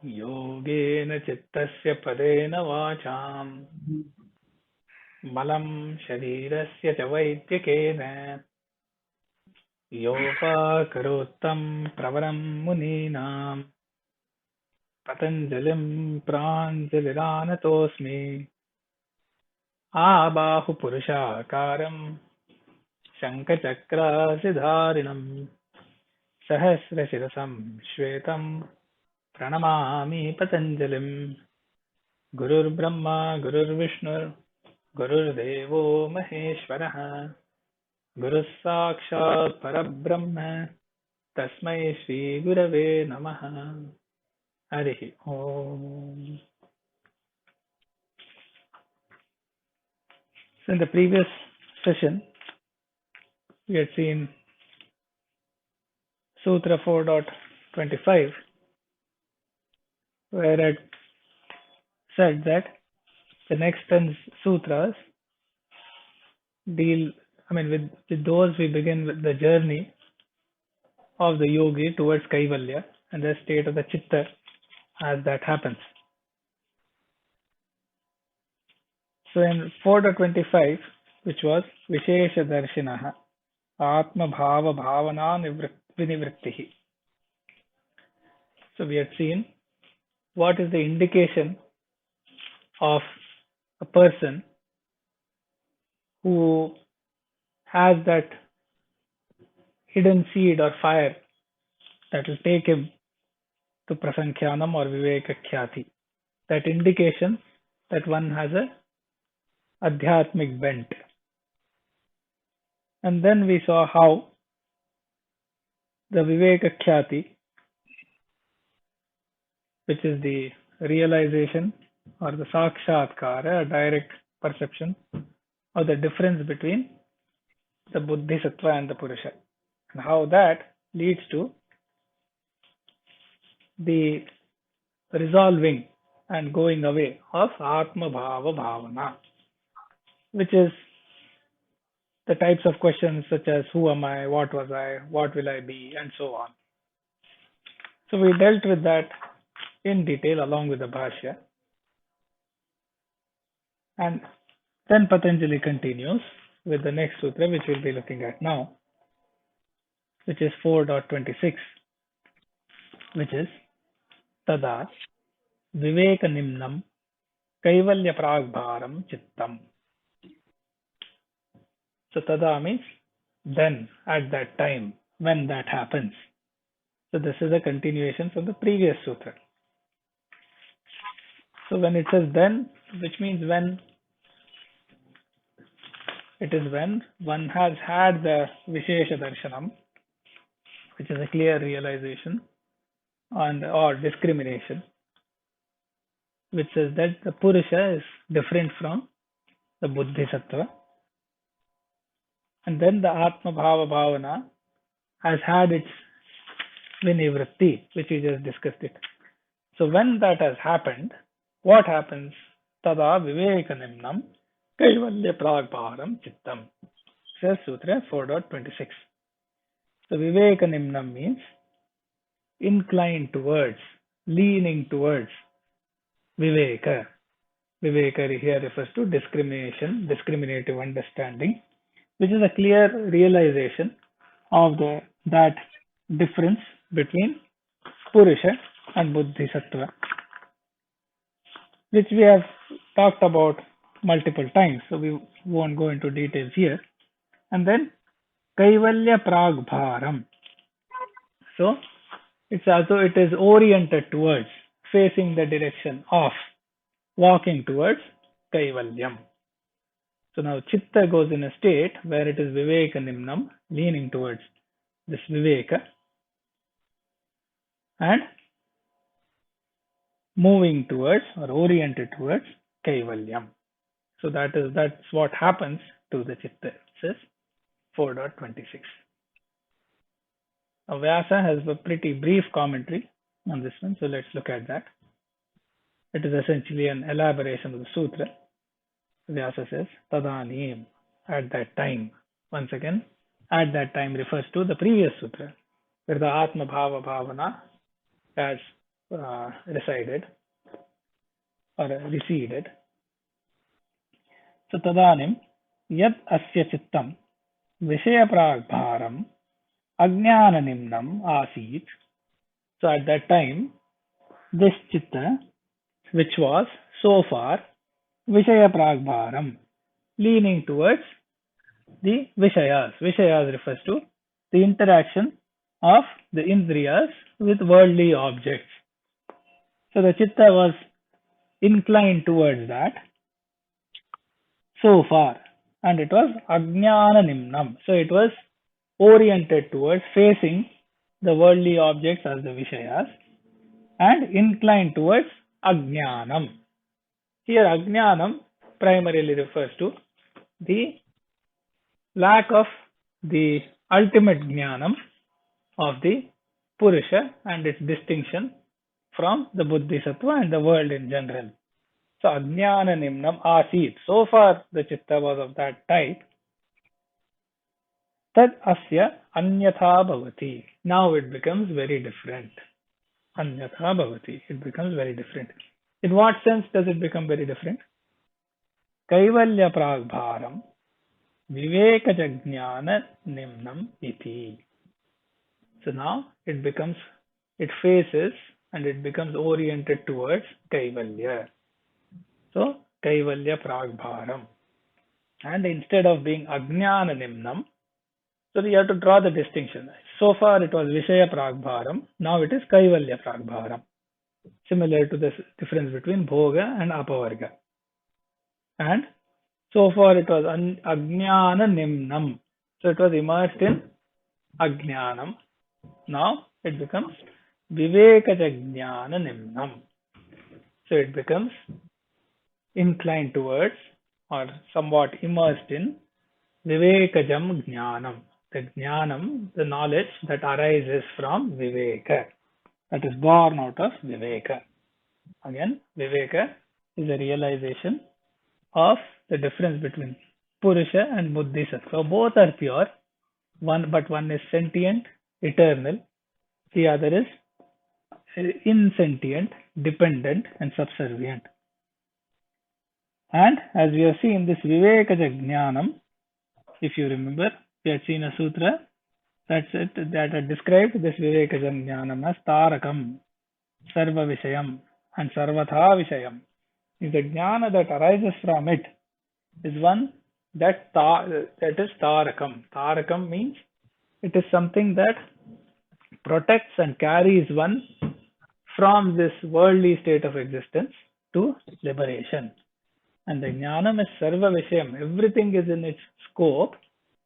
योगेन चित्तस्य पदेन वाचाम् मलं शरीरस्य च वैद्यकेन योपाकरोत्तं प्रवरं मुनीनां पतञ्जलिं प्राञ्जलिरानतोऽस्मि आबाहुपुरुषाकारं शङ्खचक्रासिधारिणं सहस्रशिरसं श्वेतं प्रणमामि पतञ्जलिं गुरुर्ब्रह्मा गुरुर्विष्णुर् गुरुर्देवो महेश्वरः गुरुः साक्षात् परब्रह्म तस्मै श्रीगुरवे नमः हरिः ओम्. So in the previous session, we had seen Sutra 4.25, where it said that the next 10 sutras deal, with those we begin with the journey of the yogi towards kaivalya and the state of the chitta as that happens. So in 4.25, which was Vishesha Darshinaha, Atma Bhava Bhavana Vinivrittihi. So we had seen what is the indication of a person who has that hidden seed or fire that will take him to prasankhyanam or vivekakhyati. That indication that one has a adhyatmic bent. And then we saw how the vivekakhyati, which is the realization or the sakshatkara, a direct perception of the difference between the bodhisattva and the purusha, and how that leads to the resolving and going away of Atma Bhava Bhavana, which is the types of questions such as who am I, what was I, what will I be, and so on. So we dealt with that in detail along with the Bhashya. And then Patanjali continues with the next sutra, which we'll be looking at now, which is 4.26, which is tadā vivekanimnaṃ kaivalyaprāgbhāraṃ cittam. So tadā means then, at that time, when that happens. So this is a continuation from the previous sutra. So when it says then, which means when, it is when one has had the Vishesha Darshanam, which is a clear realization or discrimination, which says that the Purusha is different from the Bodhisattva. And then the Atma Bhava Bhavana has had its Vinivritti, which we just discussed it. So when that has happened, what happens? Tadā vivekanimnaṃ kaivalyaprāgbhāraṃ cittam. Says Sutra 4.26. So vivekanimnaṃ means inclined towards, leaning towards viveka. Viveka here refers to discrimination, discriminative understanding, which is a clear realization of that difference between Purusha and Bodhisattva, which we have talked about multiple times, so we won't go into details here. And then kaivalyaprāgbhāraṃ. So it's as though it is oriented towards, facing the direction of, walking towards kaivalyam. So now chitta goes in a state where it is vivekanimnaṃ, leaning towards this viveka, and moving towards or oriented towards kaivalyam. So that's what happens to the chitta. It says 4.26. Now Vyasa has a pretty brief commentary on this one, so let's look at that. It is essentially an elaboration of the sutra. Vyasa says, Tadanim, at that time. Once again, at that time refers to the previous sutra, where the Atma Bhava Bhavana has resided or receded. So tadanim yad asya cittam vivekanimnaṃ ajñānanimnaṃ āsīt. So at that time, this chitta, which was so far vivekanimnaṃ, leaning towards the vishayas. Vishayas refers to the interaction of the indriyas with worldly objects. So the chitta was inclined towards that so far, and it was ajñānanimnaṃ. So it was oriented towards facing the worldly objects as the vishayas and inclined towards ajñānam. Here ajñānam primarily refers to the lack of the ultimate jnanam of the Purusha and its distinction from the Bodhisattva and the world in general. So ajñānanimnaṃ āsīt. So far the chitta was of that type. Tad asya anyatha bhavati. Now it becomes very different. Anyatha bhavati. It becomes very different. In what sense does it become very different? Kaivalyaprāgbhāraṃ vivekanimnaṃ iti. So now it faces and it becomes oriented towards kaivalya. So kaivalyaprāgbhāraṃ. And instead of being ajñānanimnaṃ, so you have to draw the distinction. So far it was visayaprāgbhāraṃ, now it is kaivalyaprāgbhāraṃ. Similar to the difference between bhoga and apavarga. And so far it was ajñānanimnaṃ. So it was immersed in ajñānam. Now it becomes vivekajñānanimnaṃ. So it becomes inclined towards or somewhat immersed in vivekajam jnanam. The jnanam, the knowledge that arises from viveka, that is born out of viveka. Again, viveka is a realization of the difference between Purusha and Bodhisattva. Both are pure, but one is sentient, eternal, the other is insentient, dependent, and subservient. And as we have seen, this Vivekaja Jnanam, if you remember, we had seen a sutra that had described this Vivekaja Jnanam as Tarakam, Sarva Vishayam, and Sarvatha Vishayam. If the Jnana that arises from it is one that is Tarakam. Tarakam means it is something that protects and carries one from this worldly state of existence to liberation. And the Jnanam is Sarva Vishayam. Everything is in its scope,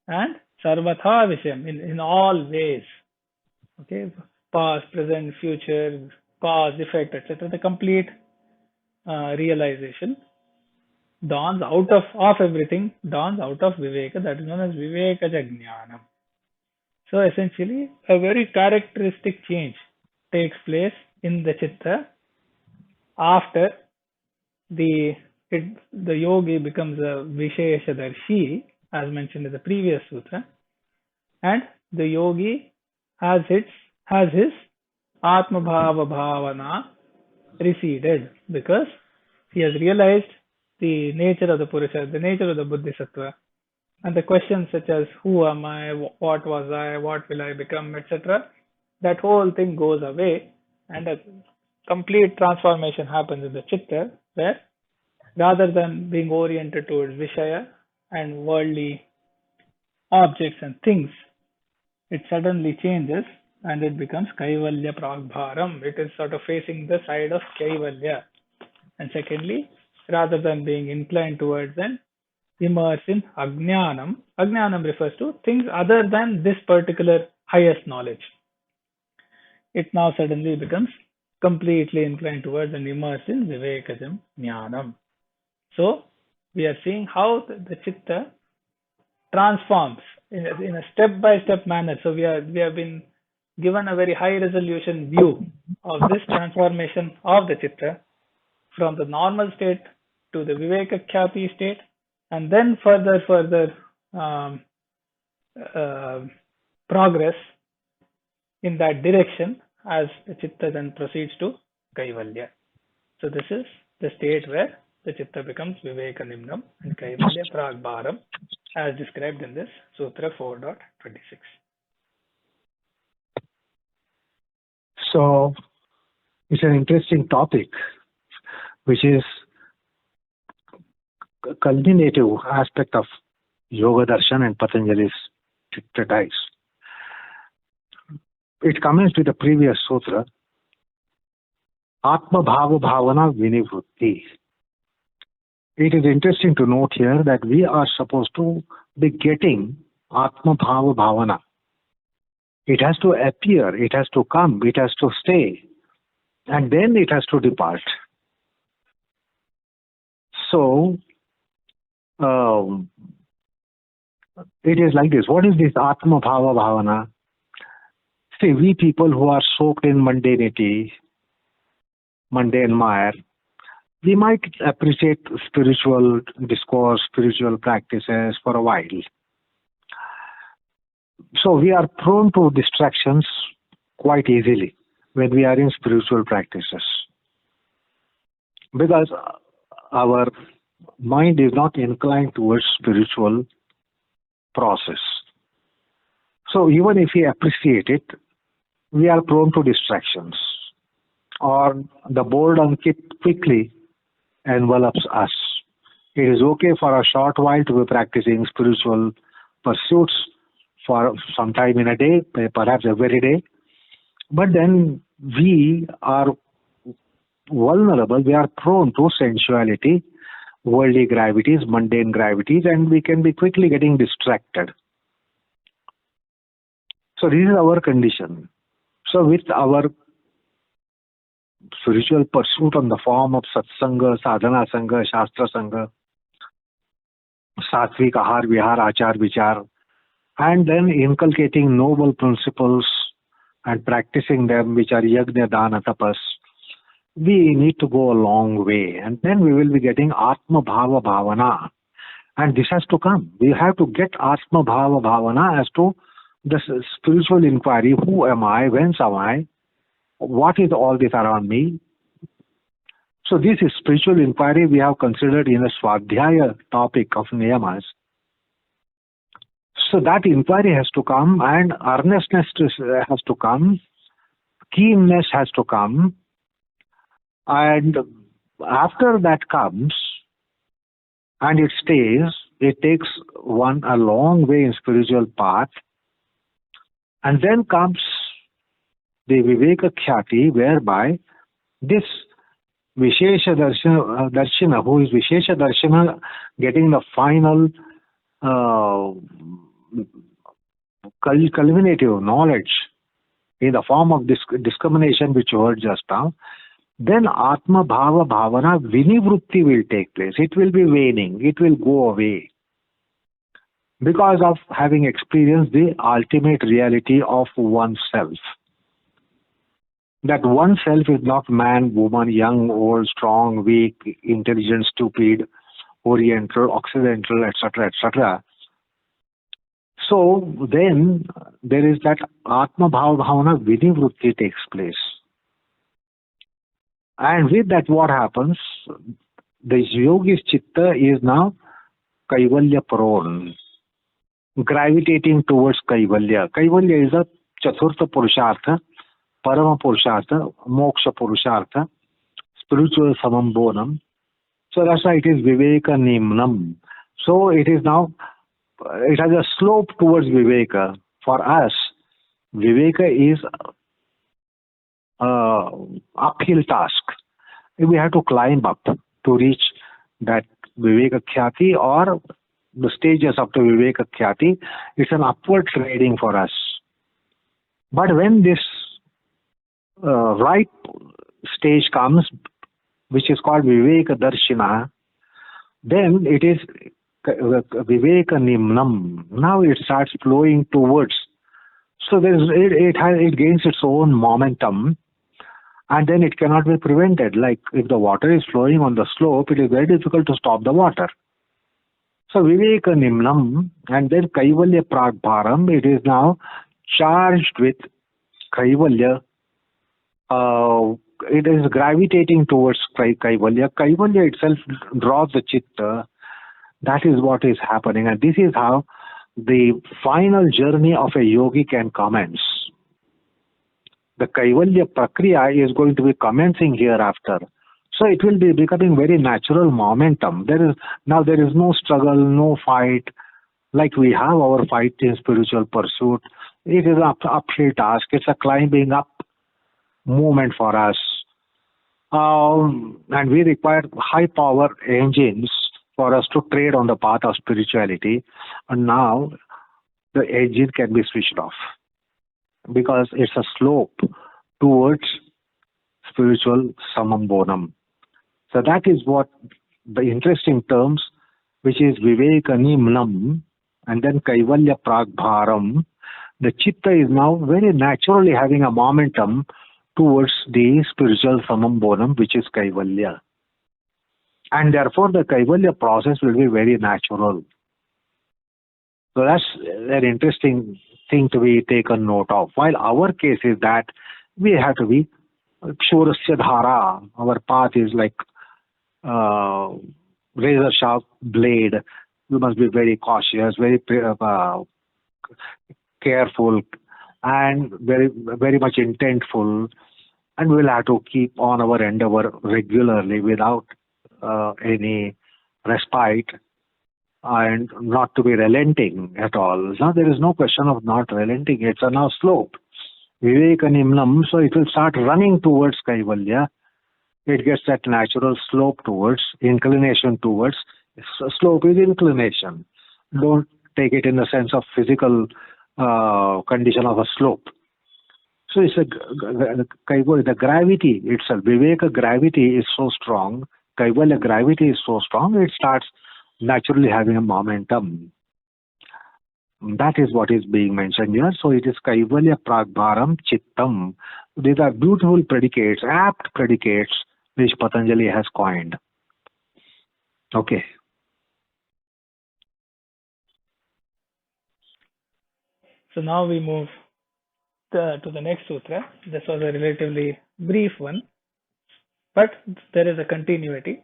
and Sarvatha Vishayam, in all ways. Okay, past, present, future, cause, effect, etc. The complete realization dawns out of everything, dawns out of Viveka, that is known as Vivekaja Jnanam. So essentially, a very characteristic change takes place in the chitta after the yogi becomes a Visheshadarshi, as mentioned in the previous sutra, and the yogi has his Atmabhava Bhavana receded because he has realized the nature of the Purusha, the nature of the Bodhisattva, and the questions such as who am I, what was I, what will I become, etc. That whole thing goes away, and a complete transformation happens in the chitta, where rather than being oriented towards Vishaya and worldly objects and things, it suddenly changes and it becomes kaivalyaprāgbhāraṃ. It is sort of facing the side of kaivalya. And secondly, rather than being inclined towards and immersed in ajñānam, ajñānam refers to things other than this particular highest knowledge. It now suddenly becomes completely inclined towards and immersed in vivekajam jnanam. So we are seeing how the chitta transforms in a step-by-step manner. So we have been given a very high resolution view of this transformation of the chitta from the normal state to the vivekakhyati state, and then further progress in that direction as the chitta then proceeds to kaivalya. So this is the state where the chitta becomes vivekanimnaṃ and kaivalyaprāgbhāraṃ as described in this Sutra 4.26. So it's an interesting topic, which is a culminative aspect of Yoga Darshan and Patanjali's treatise. It commenced with the previous sutra, Atma Bhava Bhavana Vinivrutti. It is interesting to note here that we are supposed to be getting Atma Bhava Bhavana. It has to appear, it has to come, it has to stay, and then it has to depart. So, it is like this. What is this Atma Bhava Bhavana? See, we people who are soaked in mundanity, mundane mire, we might appreciate spiritual discourse, spiritual practices for a while. So we are prone to distractions quite easily when we are in spiritual practices, because our mind is not inclined towards spiritual process. So even if we appreciate it, we are prone to distractions, or the boredom quickly envelops us. It is okay for a short while to be practicing spiritual pursuits for some time in a day, perhaps every day, but then we are vulnerable, we are prone to sensuality, worldly gravities, mundane gravities, and we can be quickly getting distracted. So this is our condition. So with our spiritual pursuit on the form of satsanga, sadhana sangha, shastra sangha, satvik ahar, vihar, achar, vichar, and then inculcating noble principles and practicing them, which are yajna, dana, tapas, we need to go a long way, and then we will be getting Atma Bhava Bhavana. And this has to come. We have to get Atma Bhava Bhavana as to the spiritual inquiry. Who am I? Whence am I? What is all this around me? So this is spiritual inquiry we have considered in the Swadhyaya topic of Niyamas. So that inquiry has to come, and earnestness has to come, keenness has to come, and after that comes and it stays, it takes one a long way in spiritual path, and then comes the Viveka Khyati, whereby this Vishesha Darshana, who is Vishesha Darshana, getting the final culminative knowledge in the form of discrimination which you heard just now, then Atma Bhava Bhavana Vinivrutti will take place. It will be waning, it will go away, because of having experienced the ultimate reality of oneself. That oneself is not man, woman, young, old, strong, weak, intelligent, stupid, oriental, occidental, etc., etc. So then there is that Atma Bhava Bhavana Vinivrutti takes place. And with that, what happens? The yogi's chitta is now kaivalya prone, gravitating towards kaivalya. Kaivalya is a chaturtha purushartha, parama purushartha, moksha purushartha, spiritual samambonam. So that's why it is vivekanimnaṃ. So it is now, it has a slope towards viveka. For us, viveka is uphill task. We have to climb up to reach that Viveka Khyati, or the stages of the Viveka Khyati. It's an upward trading for us. But when this right stage comes, which is called Viveka Darshana, then it is vivekanimnaṃ. Now it starts flowing towards. So it gains its own momentum, and then it cannot be prevented. Like if the water is flowing on the slope, it is very difficult to stop the water. So vivekanimnaṃ, and then kaivalyaprāgbhāraṃ, it is now charged with kaivalya, it is gravitating towards kaivalya. Kaivalya itself draws the chitta. That is what is happening, and this is how the final journey of a yogi can commence. The kaivalya prakriya is going to be commencing hereafter. So it will be becoming very natural momentum. There is no struggle, no fight, like we have our fight in spiritual pursuit. It is an uphill task. It's a climbing up movement for us. And we require high power engines for us to trade on the path of spirituality. And now the engine can be switched off because it's a slope towards spiritual samam bonam. So that is what the interesting terms, which is vivekanimnaṃ and then kaivalyaprāgbhāraṃ. The chitta is now very naturally having a momentum towards the spiritual samam bonam, which is kaivalya. And therefore the kaivalya process will be very natural. So that's an interesting thing to be taken note of. While our case is that we have to be kshurasya dhara. Our path is like razor sharp blade. You must be very cautious, very careful, and very, very much intentful. And we'll have to keep on our endeavor regularly without any respite, and not to be relenting at all. Now there is no question of not relenting. It's a now slope. Vivekanimnaṃ, so it will start running towards kaivalya. It gets that natural slope towards, inclination towards. Slope is inclination. Don't take it in the sense of physical condition of a slope. So it's the gravity itself, viveka gravity is so strong, kaivalya gravity is so strong, it starts naturally having a momentum. That is what is being mentioned here. So it is kaivalyaprāgbhāraṃ cittam. These are beautiful predicates, apt predicates, which Patanjali has coined. Okay. So now we move to the next sutra. This was a relatively brief one, but there is a continuity.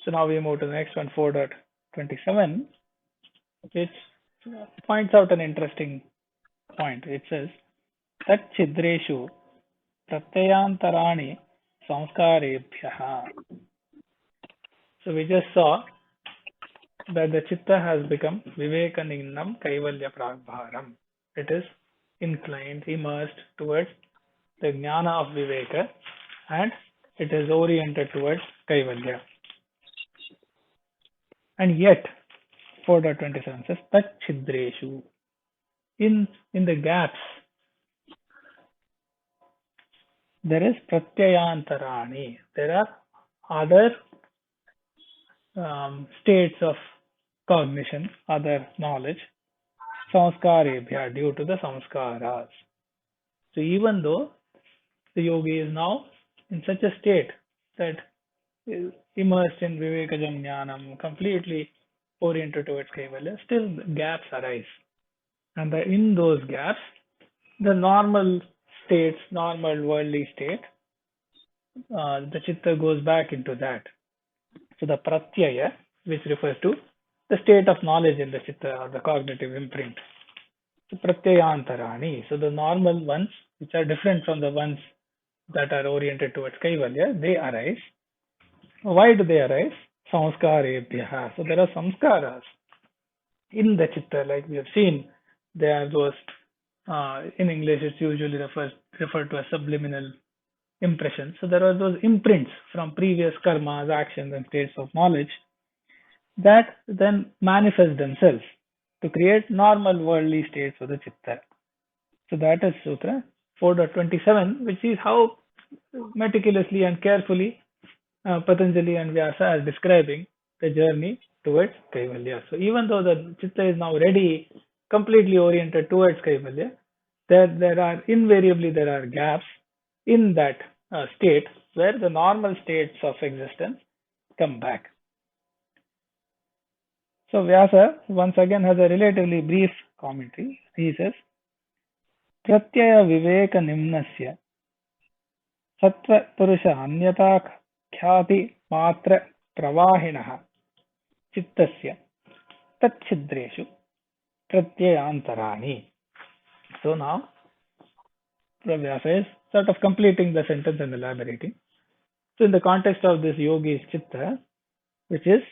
So now we move to the next one, 4.27, which points out an interesting point. It says, tacchidreṣu pratyayāntarāṇi saṃskārebhya. So we just saw that the chitta has become vivekanimnaṃ kaivalyaprāgbhāraṃ. It is inclined, immersed towards the jnana of viveka, and it is oriented towards kaivalya. And yet, 4.27 says, tacchidreṣu. In the gaps, there is pratyayāntarāṇi. There are other states of cognition, other knowledge, saṃskārebhya, due to the samskaras. So even though the yogi is now in such a state that is immersed in vivekajam jnanam, completely oriented towards kaivalya, still gaps arise. And in those gaps, the normal states, normal worldly state, the chitta goes back into that. So the pratyaya, which refers to the state of knowledge in the chitta or the cognitive imprint. So pratyayāntarāṇi. So the normal ones, which are different from the ones that are oriented towards kaivalya, they arise. Why do they arise? Saṃskārebhya. So there are samskaras in the chitta, like we have seen. There are those, in English it's usually referred to as subliminal impressions. So there are those imprints from previous karmas, actions and states of knowledge that then manifest themselves to create normal worldly states for the chitta. So that is Sutra 4.27, which is how meticulously and carefully Patanjali and Vyasa are describing the journey towards kaivalya. So even though the chitta is now ready, completely oriented towards kaivalya, there are gaps in that state where the normal states of existence come back. So Vyasa once again has a relatively brief commentary. He says, pratyaya vivekanimnasya Sattva Purusha Anyata Khyati Matra Pravahinaha Chittasya Tacchidreṣu pratyayāntarāṇi. So now Vyasa is sort of completing the sentence and elaborating. So in the context of this yogi's chitta, which is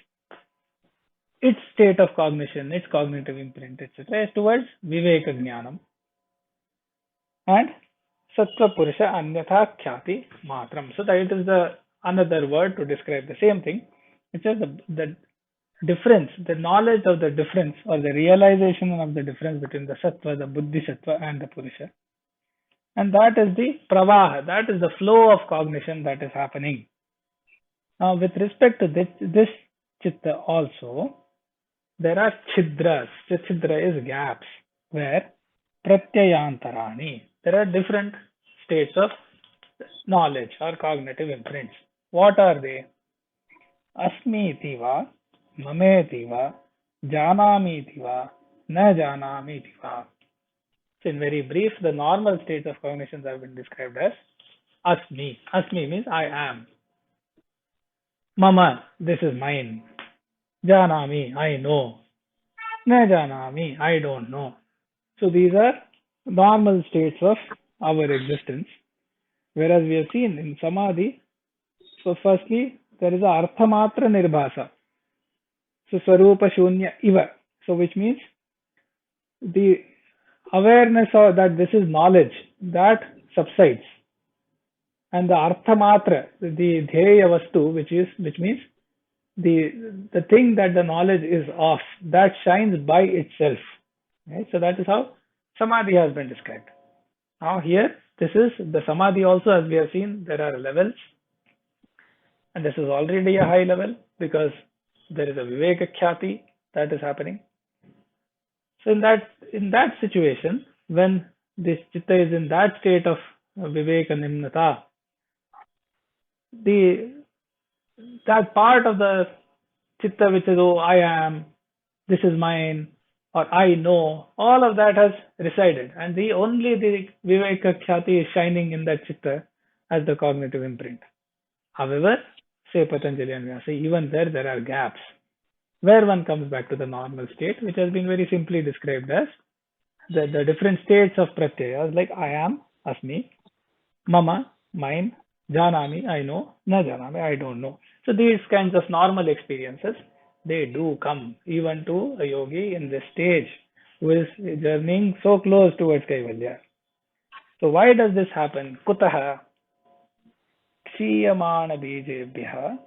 its state of cognition, its cognitive imprint, etc., is towards vivekanimnaṃ. And sattva purusha anyatha khyati matram. So that it is the another word to describe the same thing, which is the difference, the knowledge of the difference or the realization of the difference between the sattva, the buddhi sattva and the purusha. And that is the pravaha, that is the flow of cognition that is happening. Now with respect to this chitta also, there are chidras. Chidra is gaps, where pratyayāntarāṇi, there are different states of knowledge or cognitive imprints. What are they? Asmiti va, mameti va, janamiti va, na janamiti va. So in very brief, the normal states of cognitions have been described as asmi. Asmi means I am. Mama, this is mine. Janami, I know. Na janami, I don't know. So these are normal states of our existence. Whereas we have seen in samadhi, so firstly, there is a arthamatra nirbhasa. So swarupa shunya iva. So which means the awareness of that this is knowledge, that subsides. And the arthamatra, the dheya vastu, which means the thing that the knowledge is of, that shines by itself. Right? So that is how samadhi has been described. Now here, this is the samadhi also, as we have seen, there are levels. And this is already a high level because there is a viveka khyati that is happening. So in that situation, when this chitta is in that state of vivekanimnaṃ, that part of the chitta which is, oh, I am, this is mine, or I know, all of that has resided, and only the viveka khyati is shining in that chitta as the cognitive imprint. However, say Patanjali and Vyasa, even there are gaps where one comes back to the normal state, which has been very simply described as the different states of pratyayas, like I am, asmi, mama, mine, janami, I know, na janami, I don't know. So these kinds of normal experiences, they do come even to a yogi in this stage who is journeying so close towards kaivalya. So why does this happen? Kutaha kshiyamana bijebhya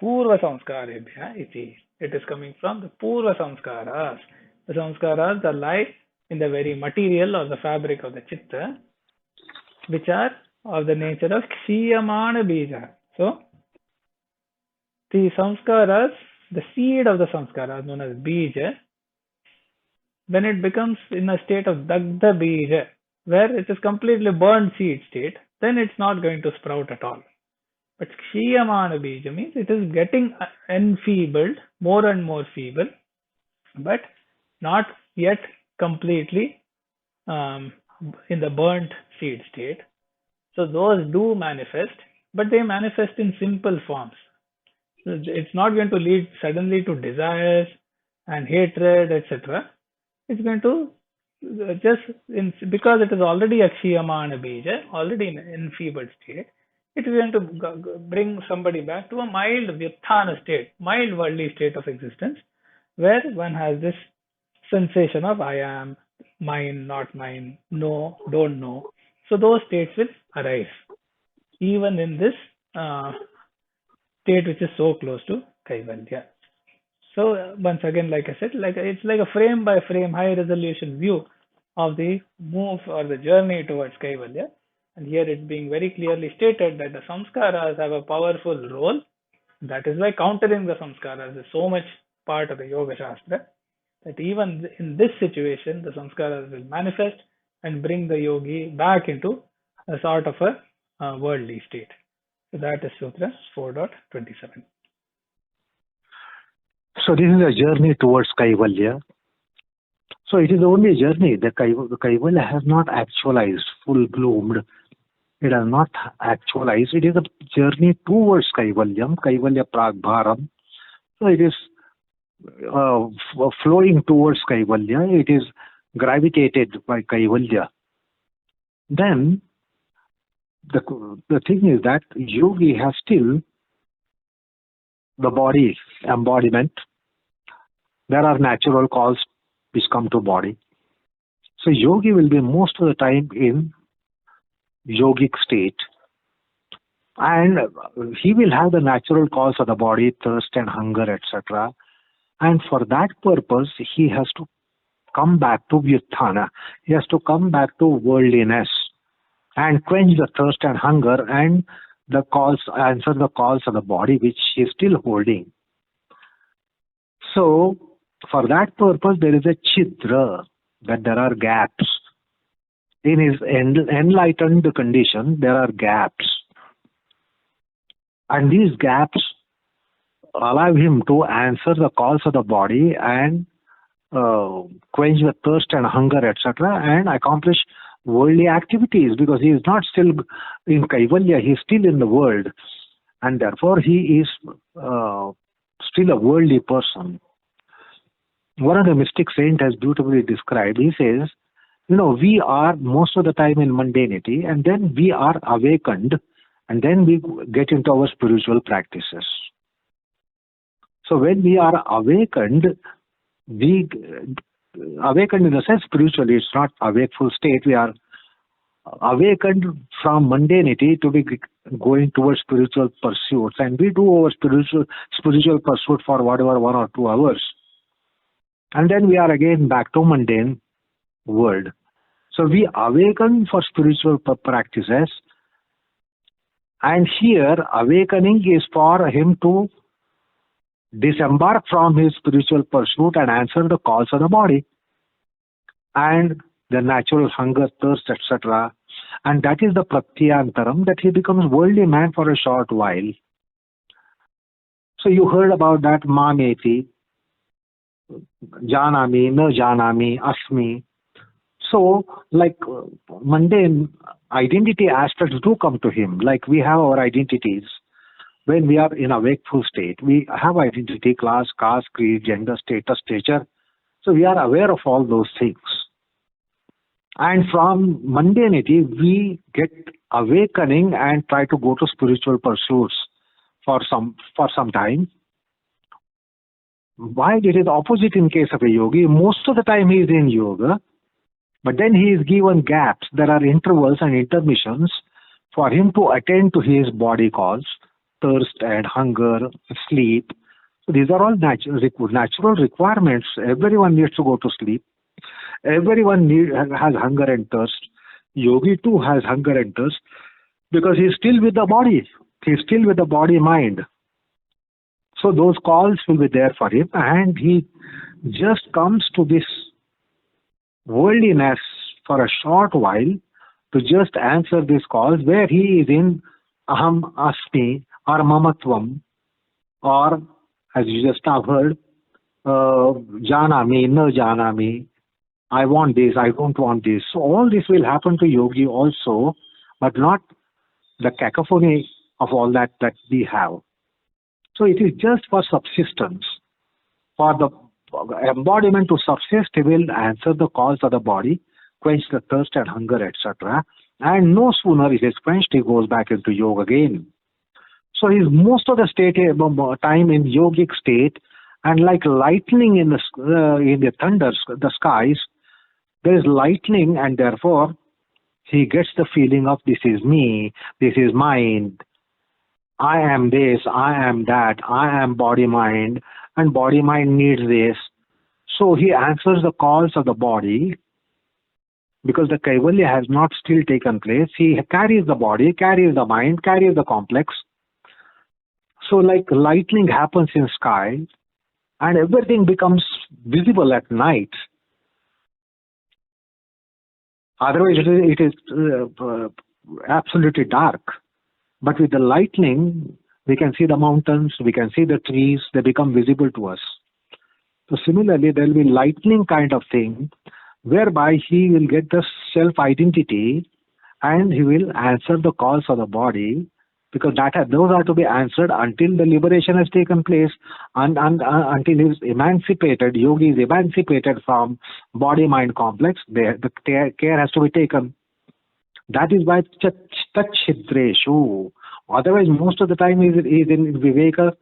purva saṃskārebhya iti. It is coming from the purva samskaras. The samskaras that lie in the very material or the fabric of the chitta, which are of the nature of kshiyamana bija. So the samskaras, the seed of the samskaras known as bija, when it becomes in a state of dagdha bija, where it is completely burned seed state, then it's not going to sprout at all. But kshiyamana bija means it is getting enfeebled, more and more feeble, but not yet completely in the burnt seed state. So those do manifest, but they manifest in simple forms. It's not going to lead suddenly to desires and hatred, etc. It's going to because it is already a kshiyamana bija, already in an enfeebled state, it is going to bring somebody back to a mild vyuthana state, mild worldly state of existence, where one has this sensation of I am, mine, not mine, know, don't know. So those states will arise, even in this state which is so close to kaivalya. So once again, like I said, it's like a frame by frame, high resolution view of the move or the journey towards kaivalya. And here it's being very clearly stated that the samskaras have a powerful role. That is why countering the samskaras is so much part of the Yoga Shastra, that even in this situation, the samskaras will manifest and bring the yogi back into a sort of a worldly state. So that is Sutra 4.27. So this is a journey towards kaivalya. So it is only a journey. The kaivalya has not actualized, full bloomed. It has not actualized. It is a journey towards kaivalyam, kaivalyaprāgbhāraṃ. So it is flowing towards kaivalya. It is gravitated by kaivalya. Then the thing is that yogi has still the body embodiment. There are natural calls which come to body. So yogi will be most of the time in yogic state, and he will have the natural calls of the body, thirst and hunger, etc. And for that purpose, he has to come back to vyuthana. He has to come back to worldliness and quench the thirst and hunger and the calls, answer the calls of the body which he is still holding. So for that purpose, there is a chidra, that there are gaps. In his enlightened condition, there are gaps. And these gaps allow him to answer the calls of the body and quench the thirst and hunger, etc., and accomplish worldly activities, because he is not still in kaivalya, he is still in the world, and therefore he is still a worldly person. One of the mystic saints has beautifully described, he says, we are most of the time in mundanity, and then we are awakened, and then we get into our spiritual practices. So when we are awakened, awakened in the sense spiritually, it's not a wakeful state. We are awakened from mundanity to be going towards spiritual pursuits, and we do our spiritual pursuit for whatever 1 or 2 hours, and then we are again back to mundane world. So we awaken for spiritual practices, and here awakening is for him to disembark from his spiritual pursuit and answer the calls of the body and the natural hunger, thirst, etc. And that is the pratyayāntarāṇi, that he becomes worldly man for a short while. So you heard about that mameti, janami, na janami, asmi. So like mundane identity aspects do come to him. Like we have our identities. When we are in a wakeful state, we have identity, class, caste, creed, gender, status, stature. So we are aware of all those things. And from mundanity, we get awakening and try to go to spiritual pursuits for some time. Why it is opposite in case of a yogi? Most of the time he is in yoga, but then he is given gaps. There are intervals and intermissions for him to attend to his body calls, thirst and hunger, sleep. So these are all natural requirements. Everyone needs to go to sleep. Everyone has hunger and thirst. Yogi too has hunger and thirst because he is still with the body. He is still with the body mind. So those calls will be there for him, and he just comes to this worldliness for a short while to just answer these calls, where he is in aham, asmi, or mamatvam, or as you just have heard, janami, na janami, I want this, I don't want this. So all this will happen to yogi also, but not the cacophony of all that we have. So it is just for subsistence. For the embodiment to subsist, he will answer the calls of the body, quench the thirst and hunger, etc. And no sooner it is quenched, he goes back into yoga again. So he is most of the time in yogic state, and like lightning in the thunders, the skies, there is lightning, and therefore he gets the feeling of this is me, this is mine, I am this, I am that, I am body mind, and body mind needs this. So he answers the calls of the body because the kaivalya has not still taken place. He carries the body, carries the mind, carries the complex. So like lightning happens in sky, and everything becomes visible at night. Otherwise it is absolutely dark. But with the lightning, we can see the mountains, we can see the trees, they become visible to us. So similarly, there will be lightning kind of thing, whereby he will get the self-identity and he will answer the calls of the body, because those are to be answered until the liberation has taken place, and until he is emancipated, yogi is emancipated from body-mind complex. The care has to be taken. That is why tacchidreṣu. Otherwise, most of the time he is in viveka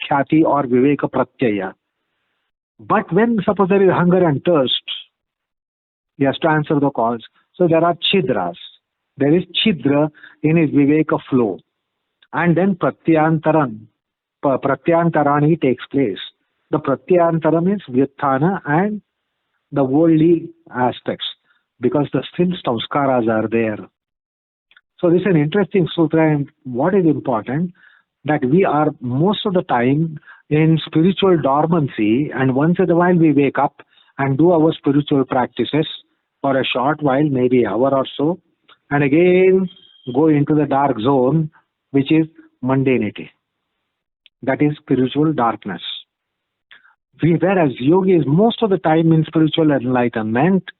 khyati or viveka pratyaya. But when suppose there is hunger and thirst, he has to answer the calls. So there are chidras. There is chidra in his viveka flow. And then pratyayāntarāṇi takes place. The pratyayāntaram is vyuthana and the worldly aspects, because the still saṃskāras are there. So this is an interesting sutra, and what is important, that we are most of the time in spiritual dormancy, and once in a while we wake up and do our spiritual practices for a short while, maybe an hour or so, and again go into the dark zone, which is mundanity. That is spiritual darkness. Whereas yogi is most of the time in spiritual enlightenment,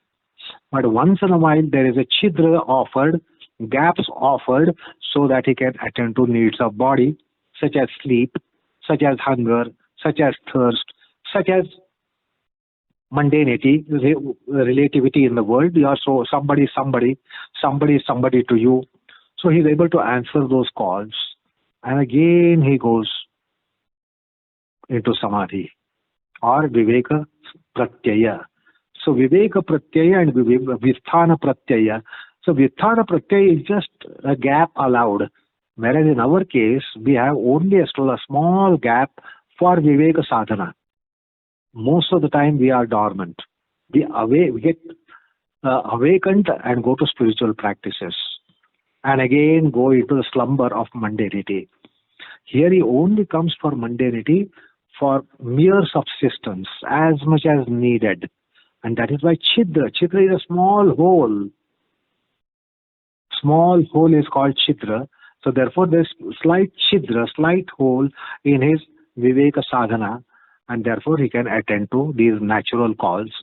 but once in a while there is a chidra offered, gaps offered, so that he can attend to needs of body, such as sleep, such as hunger, such as thirst, such as mundanity, relativity in the world. You are so somebody is somebody to you. So he is able to answer those calls, and again he goes into samadhi or viveka pratyaya. So viveka pratyaya and vithana pratyaya. So vithana pratyaya is just a gap allowed, whereas in our case we have only a small gap for viveka sadhana. Most of the time we are dormant. We get awakened and go to spiritual practices, and again go into the slumber of mundanity. Here he only comes for mundanity, for mere subsistence, as much as needed. And that is why chidra is a small hole. Small hole is called chidra. So therefore there is slight hole in his viveka sadhana, and therefore he can attend to these natural calls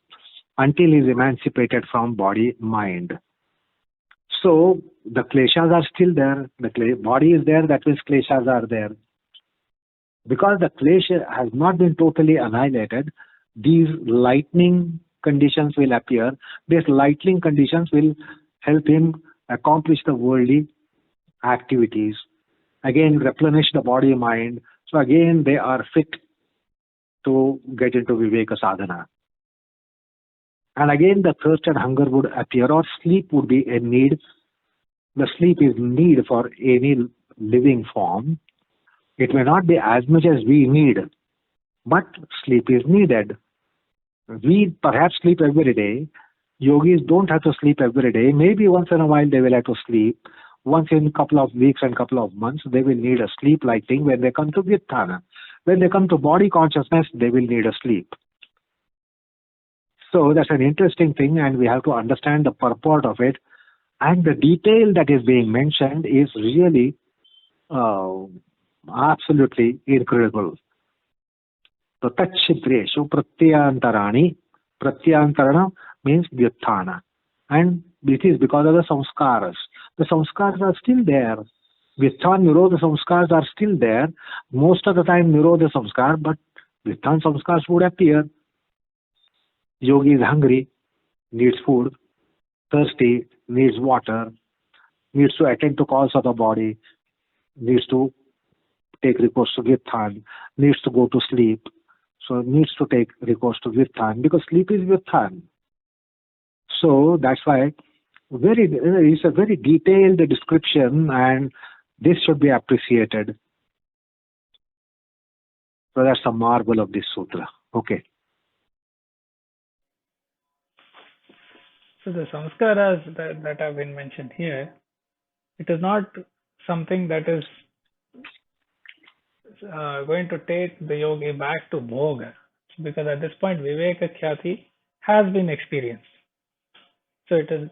until he is emancipated from body mind. So the kleshas are still there. The body is there, that means kleshas are there. Because the klesha has not been totally annihilated, these lightning conditions will appear. These lightning conditions will help him accomplish the worldly activities. Again, replenish the body mind. So again, they are fit to get into viveka sadhana. And again, the thirst and hunger would appear, or sleep would be a need. The sleep is need for any living form. It may not be as much as we need, but sleep is needed. We perhaps sleep every day. Yogis don't have to sleep every day. Maybe once in a while they will have to sleep. Once in a couple of weeks and couple of months, they will need a sleep-like thing when they come to Vittana. When they come to body consciousness, they will need a sleep. So that's an interesting thing, and we have to understand the purport of it. And the detail that is being mentioned is really absolutely incredible. So tacchidreṣu pratyayāntarāṇi. Pratyayāntarana means vyuthana. And it is because of the saṃskāras. The saṃskāras are still there. Vyuthana nirodha saṃskāras are still there. Most of the time nirodha saṃskāra, but vyuthana saṃskāras would appear. Yogi is hungry, needs food, thirsty, needs water, needs to attend to calls of the body, needs to take recourse to Vyuthana, needs to go to sleep, so needs to take recourse to Vyuthana, because sleep is Vyuthana. So that's why it's a very detailed description, and this should be appreciated. So that's the marvel of this sutra. Okay. So the samskaras that have been mentioned here, it is not something that is going to take the yogi back to bhoga, because at this point viveka khyati has been experienced. So it is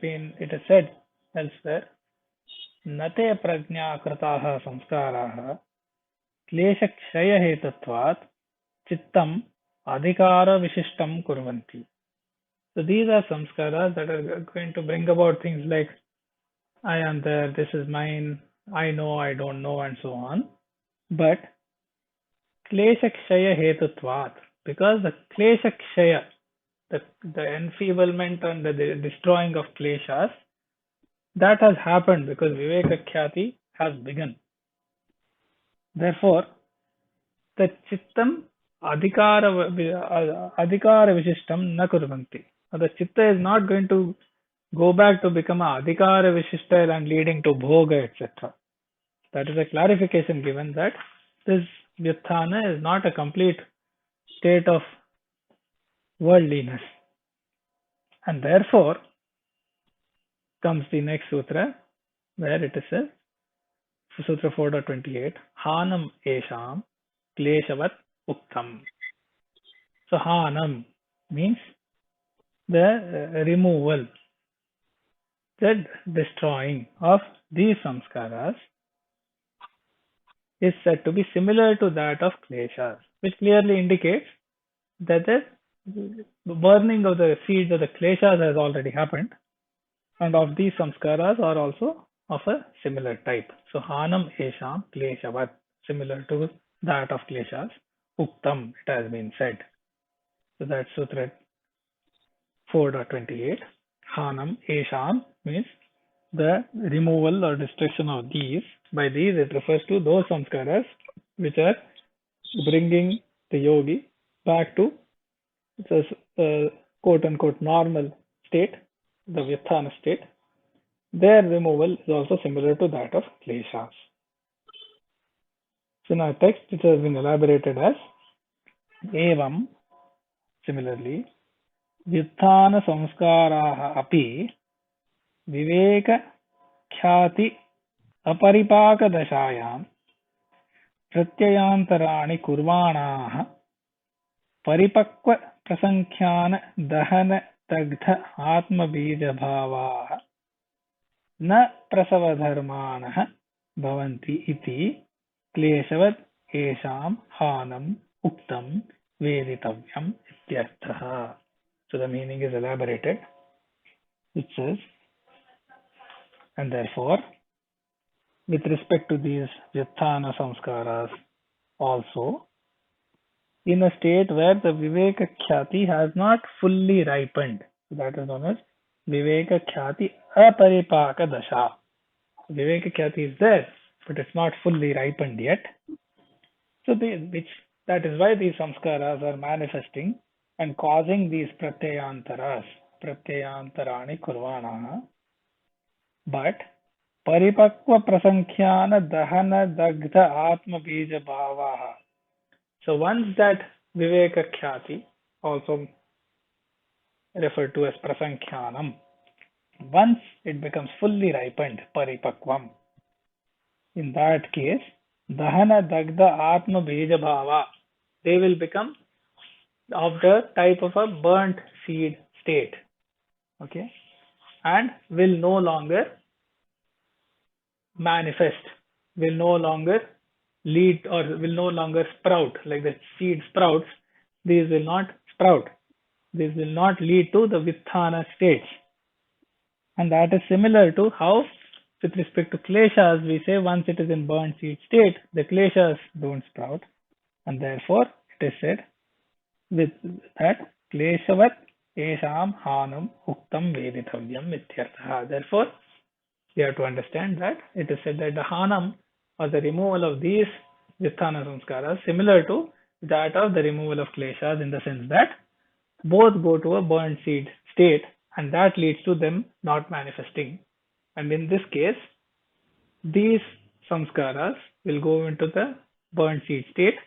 said elsewhere, nate prajñā kritaha samskaraha kleshakshaya hetatvat cittam adhikara vishishtam kurvanti. So these are samskaras that are going to bring about things like I am there, this is mine, I know, I don't know, and so on. But kleśakshaya hetutvat, because the kleśakshaya, the enfeeblement and the destroying of kleshas, that has happened because vivekakhyati has begun. Therefore, the cittam adhikara vishishtam na kurvanti. The chitta is not going to go back to become a adhikara vishishta and leading to bhoga, etc. That is a clarification given that this vyuthana is not a complete state of worldliness. And therefore comes the next sutra where it says, Sutra 4.28, hānameṣāṃ kleśavaduktam. So hānam means the removal, the destroying of these samskaras is said to be similar to that of kleshas, which clearly indicates that the burning of the seeds of the kleshas has already happened, and of these samskaras are also of a similar type. So hānameṣāṃ kleśavad, similar to that of kleshas, uktam, it has been said. So that's Sutra 4.28. Hānameṣāṃ means the removal or destruction of these. By these it refers to those samskaras which are bringing the yogi back to the quote unquote normal state, the vyuthana state. Their removal is also similar to that of kleshas. So in our text it has been elaborated as evam, similarly, vyuthana samskaraha api viveka khyati aparipaka dashayam pratyayāntarāṇi kurvāṇāh paripakva prasaṅkhyāna dahana dagdha atma bija bhāvāh na prasavadharmānah bhavanti iti kleśavad eṣāṃ hānam uktam veditavyam ityarthaha. So the meaning is elaborated. It says, and therefore, with respect to these vyuthana samskaras also, in a state where the viveka khyati has not fully ripened, that is known as viveka khyati aparipaka dasha. Viveka khyati is there, but it's not fully ripened yet. So that is why these samskaras are manifesting and causing these pratyayāntaras, pratyayāntarāṇi kurvāṇāh. But paripakva prasaṅkhyāna dahana dagdha atma bija bhāvāh. So once that viveka khyati, also referred to as prasaṅkhyānam, once it becomes fully ripened, paripakvam, in that case, dahana dagdha atma bija bhāvā, they will become of the type of a burnt seed state, okay, and will no longer manifest, will no longer lead or will no longer sprout like the seed sprouts. These will not sprout. These will not lead to the vyuthana stage. And that is similar to how with respect to kleshas we say once it is in burnt seed state, the kleshas don't sprout, and therefore it is said with that kleśavad eṣāṃ hānam uktam veditavyam ityarthaha. Therefore, we have to understand that it is said that the hānam or the removal of these vyuthana samskaras similar to that of the removal of kleshas, in the sense that both go to a burnt seed state and that leads to them not manifesting. And in this case, these samskaras will go into the burnt seed state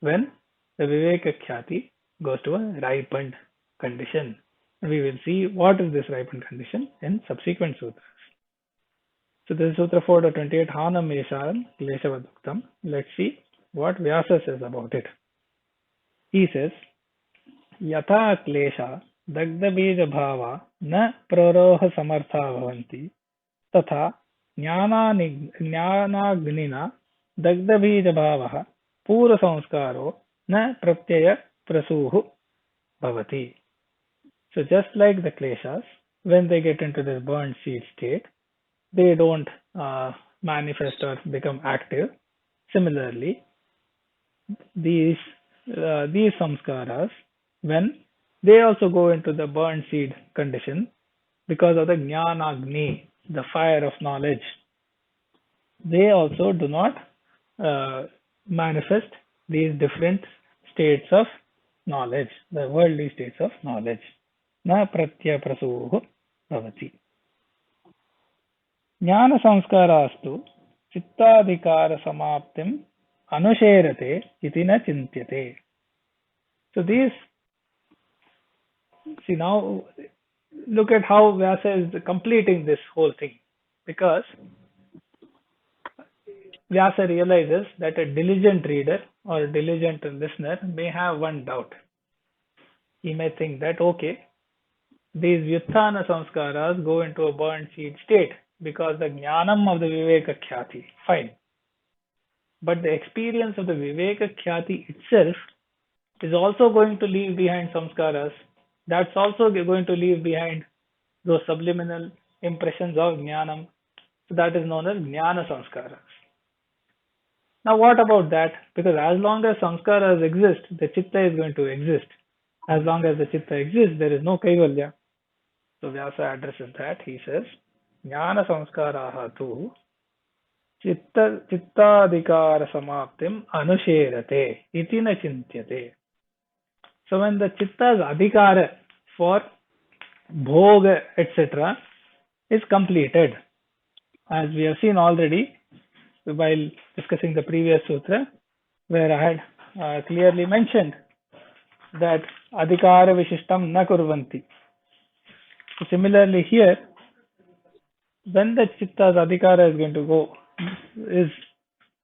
when the viveka khyati goes to a ripened condition. We will see what is this ripened condition in subsequent sutras. So this is Sutra 4.28, hānameṣāṃ kleśavaduktam. Let's see what Vyasa says about it. He says, yatha klesha dagda bija bhava na praroha samartha bhavanti tatha jnanagnina dagda bija bhavaha pura samskaro na pratyaya prasuhu bhavati. So just like the kleshas, when they get into this burnt seed state, they don't manifest or become active. Similarly, these samskaras, when they also go into the burnt seed condition because of the jnanagni, the fire of knowledge, they also do not manifest these different states of knowledge, the worldly states of knowledge. Na pratyayāntarāṇi bhavati. Jnana samskarastu cittādikāra samāptim anuṣērate iti na cintyate. So these, see now, look at how Vyasa is completing this whole thing, because Vyasa realizes that a diligent reader or a diligent listener may have one doubt. He may think that, okay, these Vyuthana samskaras go into a burnt seed state because the jnanam of the viveka khyati, fine. But the experience of the viveka khyati itself is also going to leave behind samskaras. That's also going to leave behind those subliminal impressions of jnanam. So that is known as jnana samskaras. Now what about that? Because as long as samskaras exist, the chitta is going to exist. As long as the chitta exists, there is no kaivalya. So Vyasa addresses that. He says, jnana samskaraha tu chittādikāra samāptim anuṣērate iti na cintyate. So when the chitta's adhikara for bhoga, etc. is completed, as we have seen already while discussing the previous sutra, where I had clearly mentioned that adhikara vishishtam na kurvanti. So similarly here, when the chitta's adhikara is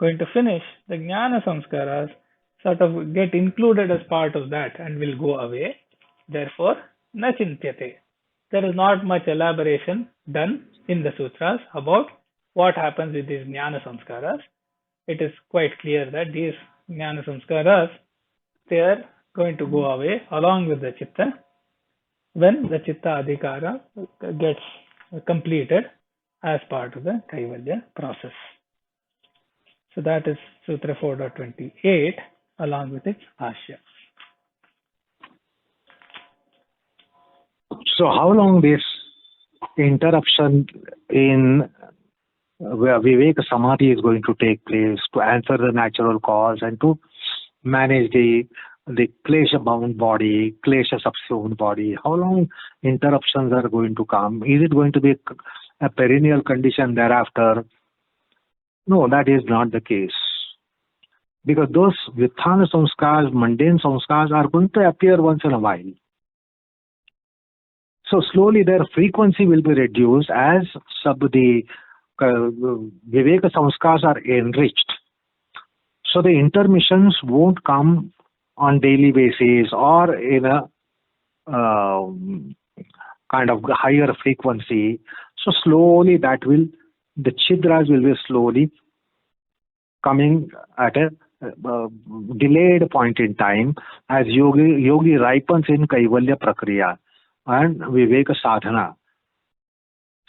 going to finish, the jnana samskaras sort of get included as part of that and will go away. Therefore, na cintyate. There is not much elaboration done in the sutras about what happens with these jnana samskaras. It is quite clear that these jnana samskaras, they are going to go away along with the chitta when the chitta adhikara gets completed as part of the kaivalya process. So that is Sutra 4.28 along with its bhashya. So how long this interruption in Viveka Samadhi is going to take place to answer the natural cause and to manage the klesha bound body, klesha subsumed body? How long interruptions are going to come? Is it going to be a perennial condition thereafter? No, that is not the case. Because those Vyuthana samskars, mundane samskars, are going to appear once in a while. So slowly their frequency will be reduced as the Viveka samskars are enriched. So the intermissions won't come on daily basis or in a kind of higher frequency. So slowly the chidras will be slowly coming at a delayed point in time as yogi ripens in kaivalya prakriya and viveka sadhana.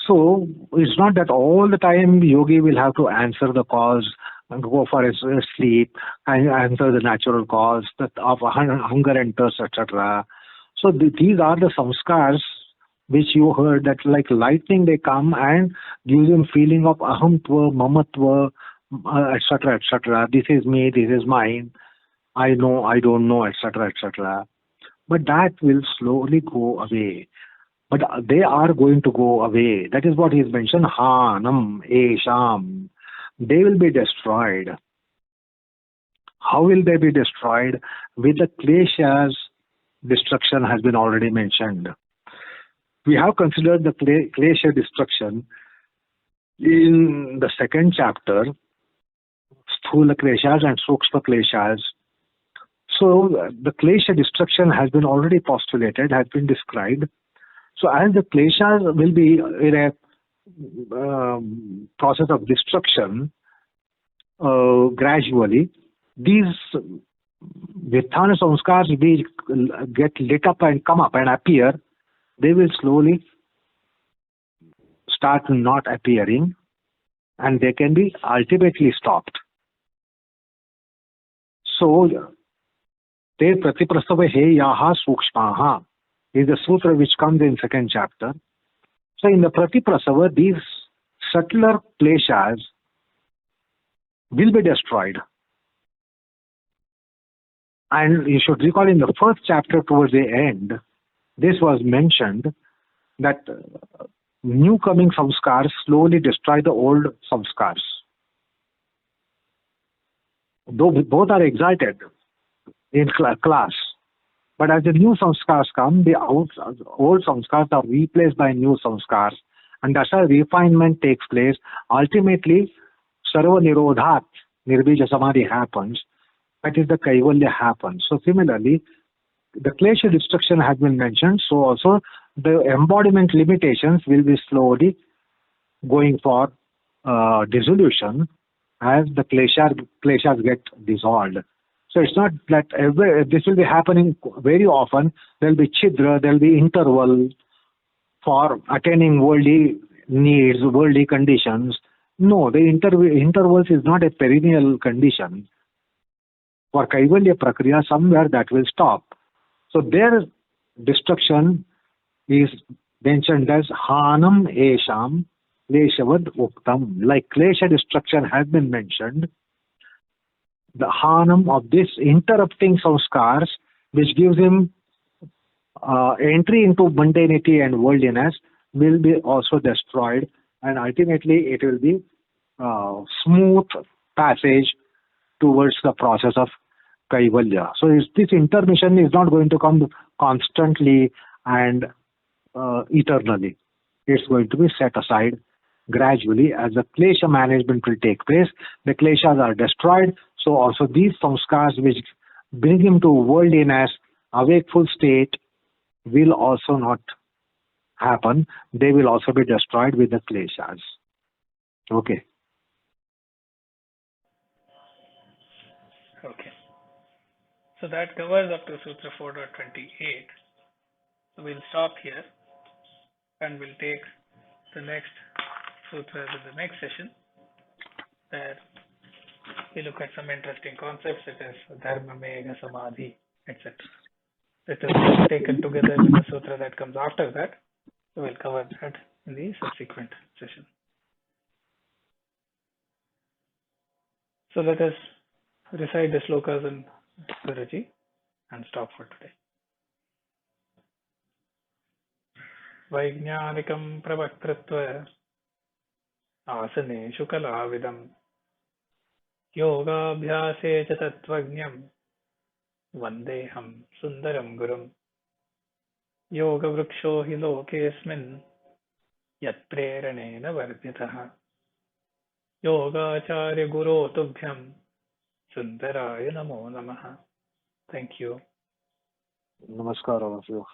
So it's not that all the time yogi will have to answer the cause and go for his sleep and answer the natural cause of hunger and thirst, etc. So these are the samskars which you heard that like lightning they come and gives him feeling of ahamtva, mamatva, etc., etc. This is me, this is mine, I know, I don't know, etc., etc. But that will slowly go away. But they are going to go away. That is what he has mentioned, hānameṣāṃ. They will be destroyed. How will they be destroyed? With the kleshas, destruction has been already mentioned. We have considered the klesha destruction in the second chapter, sthula kleshas and sukshma kleshas. So the klesha destruction has been already postulated, has been described. So as the kleshas will be in a process of destruction gradually, these Vyuthana samskars will get lit up and come up and appear they will slowly start not appearing and they can be ultimately stopped. So, te pratiprasava he yaha sukshmaha is the sutra which comes in second chapter. So in the pratiprasava, these subtler kleshas will be destroyed. And you should recall in the first chapter towards the end, this was mentioned that new coming samskars slowly destroy the old samskars. Though both are exalted in class, but as the new samskars come, the old samskars are replaced by new samskars, and that's how refinement takes place. Ultimately, sarva nirodhat, nirbija samadhi happens. That is the kaivalya happens. So similarly, the klesha destruction has been mentioned. So also the embodiment limitations will be slowly going for dissolution as the kleshas get dissolved. So it's not that this will be happening very often. There will be chidra, there will be interval for attaining worldly needs, worldly conditions. No, the intervals is not a perennial condition. For kaivalya prakriya, somewhere that will stop. So their destruction is mentioned as hānameṣāṃ kleśavaduktam. Like klesha destruction has been mentioned, the hānam of this interrupting samskars, which gives him entry into mundanity and worldliness, will be also destroyed, and ultimately it will be smooth passage towards the process of kaivalya. So this intermission is not going to come constantly and eternally. It's going to be set aside gradually as the klesha management will take place. The kleshas are destroyed, so also these samskars which bring him to worldliness, a wakeful state, will also not happen. They will also be destroyed with the kleshas. Okay. Okay. So that covers up to Sutra 4.28. So we'll stop here and we'll take the next sutras in the next session, where we look at some interesting concepts such as dharma, mega, samadhi, etc. That is taken together with the sutra that comes after that. So we'll cover that in the subsequent session. So let us recite the slokas in Guruji and stop for today. Vaignānikam pravaktritva āsaneshu kalavidam yogābhyāse ca tattvajñam vandeham sundaram gurum yoga vruksho hi lokesmin yat preranena vardhitah yogacharya guro tubhyam sundaraya namo namaha. Thank you. Namaskar all of you.